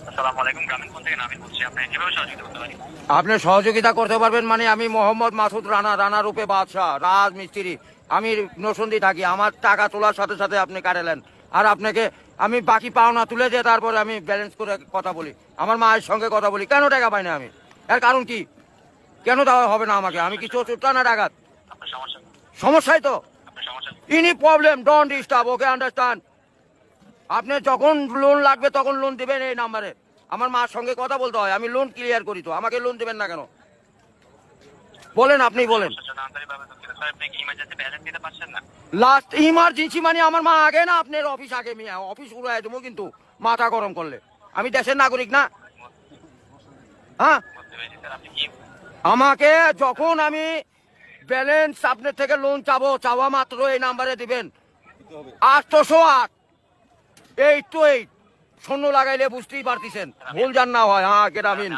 আসসালামু আলাইকুম, গ্রামীণ ফোন থেকে নামিন বলছি। আপনি কিভাবে সহযোগিতা করতে পারি? আপনি সহযোগিতা করতে পারবেন মানে আমি মোহাম্মদ মাসুদ রানা, রানা রূপে বাদশাহ, রাজ মিস্ত্রি। আমি নরসিংদী থাকি। আমার টাকা তোলার সাথে সাথে আপনি কাটালেন, আর আপনাকে আমি বাকি পাওনা তুলে দিয়ে তারপরে আমি ব্যালেন্স করে কথা বলি, আমার মায়ের সঙ্গে কথা বলি। কেন টাকা পাই না আমি? এর কারণ কি? কেন দেওয়া হবে না আমাকে? আমি কি চোরটা না ডাকাত? আপনার সমস্যা? সমস্যাই তো। আপনার সমস্যা? Any problem don't disturb, okay understand. আপনি যখন লোন লাগবে তখন লোন দিবেন এই নাম্বারে। আমার মার সঙ্গে কথা বলতে হয়, আমি লোন ক্লিয়ার করি। তো আমাকে লোন দিবেন না কেন বলেন? আপনি বলেন। আন্তরিকভাবে দুঃখিত স্যার, আপনি কি ইমার্জেন্সি ব্যালেন্স দিতে পারছেন না? লাস্ট ইমার্জেন্সি মানে আমার মা আগে না আপনার অফিস আগে? মিয়া অফিস উড়াই দেবো কিন্তু মাথা গরম করলে। আমি দেশের নাগরিক না? হ্যাঁ, বুঝতে পেরেছি স্যার। আপনি কি আমাকে যখন আমি ব্যালেন্স আপনার থেকে লোন চাবো, চাওয়া মাত্র এই নাম্বারে দিবেন 808 828 শূন্য লাগাইলে বুঝতেই পারতেছেন, ভুল জান না হয়। হ্যাঁ গ্রামীণ।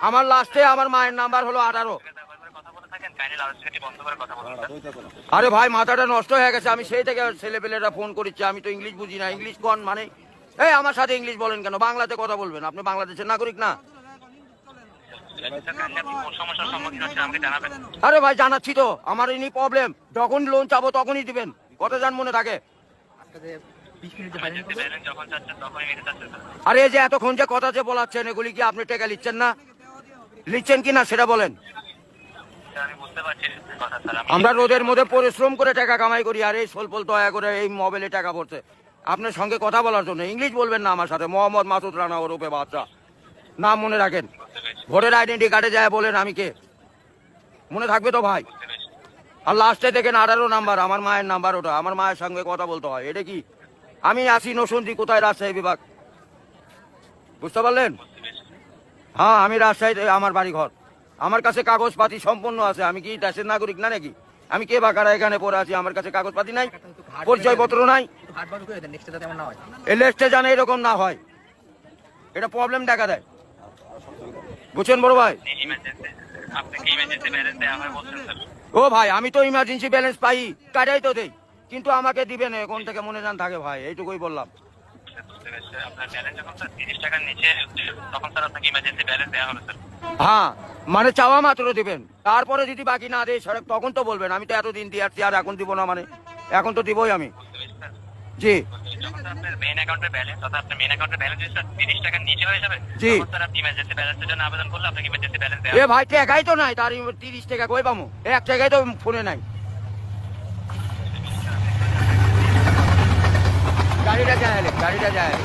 আমার লাস্টে আমার মায়ের নাম্বার হলো 18। কথা বলে থাকেন, কাইন্ডলি লাউডস্পিকারটি বন্ধ করে কথা বলুন স্যার। আরে ভাই মাথাটা নষ্ট হয়ে গেছে। আমি সেই থেকে ছেলেপেলেরা ফোন করেছি, আমি তো ইংলিশ বুঝি না। ইংলিশ কোন মানে? এই আমার সাথে ইংলিশ বলেন কেন? বাংলাতে কথা বলবেন। আপনি বাংলাদেশের নাগরিক না? স্যার, কাইন্ডলি আপনি কোন সমস্যার সম্মুখীন হচ্ছেন আমাকে জানাবেন। আরে ভাই জানাচ্ছি তো, আমার ইনি প্রবলেম। যখন লোন চাবো তখনই দিবেন। কত জান মনে থাকে? ইমার্জেন্সি ব্যালেন্স যখন চাচ্ছেন তখনই নিতে চাচ্ছেন স্যার। আরে এই যে এতক্ষণ যে কথা যে বলাচ্ছেন, এগুলি কি আপনি টাকা লিচ্ছেন না? লিচ্ছেন কি না সেটা বলেন। স্যার, আমি বুঝতে পারছি কথা স্যার। আমরা রোদের মধ্যে পরিশ্রম করে টাকা কামাই করি, আর এই সোলপল দয়া করে এই মোবাইলে টাকা পড়ছে আপনার সঙ্গে কথা বলার জন্য। ইংলিশ বলবেন না আমার সাথে। মোহাম্মদ মাসুদ রানা ওরূপে বাদশাহ, নাম মনে রাখেন। ভোটার আইডেন্টি কার্ডে যায় বলেন আমি কে, মনে থাকবে তো ভাই? আর লাস্টে দেখেন 18 নাম্বার, আমার মায়ের নাম্বার ওটা। আমার মায়ের সঙ্গে কথা বলতে হয়। এটা কি? আমি আসি নরসিংদী, কোথায়? রাজশাহী বিভাগ। বুঝতে পারলেন? হ্যাঁ, আমি রাজশাহীতে আমার বাড়ি ঘর। আমার কাছে কাগজপাতি সম্পূর্ণ আছে। আমি কি দেশের নাগরিক না নাকি? আমি কে বাকারা এখানে পড়ে আছি? আমার কাছে কাগজপাতি নাই, পরিচয়পত্র নাই। এই লিস্টে জানে এরকম না হয়, এটা প্রবলেম দেখা দেয়। বুঝছেন বড় ভাই? ইমার্জেন্সি, আপনি কি ইমার্জেন্সি ব্যালেন্স দেওয়া হয় বলছেন স্যার? ও ভাই, আমি তো ইমার্জেন্সি ব্যালেন্স পাই, কাটাই তো দেই, কিন্তু আমাকে দিবেন কোন থেকে মনে জান থাকে ভাই, এইটুকুই বললাম। বুঝতে পেরেছি। আপনার ব্যালেন্স যখন স্যার 30 টাকার নিচে তখন স্যার আপনাকে ইমার্জেন্সি ব্যালেন্স দেওয়া হবে স্যার। হ্যাঁ, মানে চাওয়া মাত্র দিবেন, তারপরে যদি বাকি না দেয় সড়ক তখন তো বলবেন। আমি তো এতদিন দিয়ে আসছি, আর এখন দিব না মানে? এখন তো দিবই আমি। বুঝতে পেরেছি স্যার। জি যখন স্যার আপনার মেইন অ্যাকাউন্টের ব্যালেন্স, অর্থাৎ আপনার মেইন অ্যাকাউন্টের ব্যালেন্স যদি স্যার 30 টাকার নিচে হয়ে যাবে, জি। তখন স্যার আপনি ইমার্জেন্সি ব্যালেন্সের জন্য আবেদন করলে আপনাকে ইমার্জেন্সি ব্যালেন্স দেওয়া এ হবে। ভাই টাকাই তো নাই, তার 30 টাকা কই পামু? 1 টাকাই তো ফোনে নাই। গাড়িটা যায়, গাড়িটা যায়।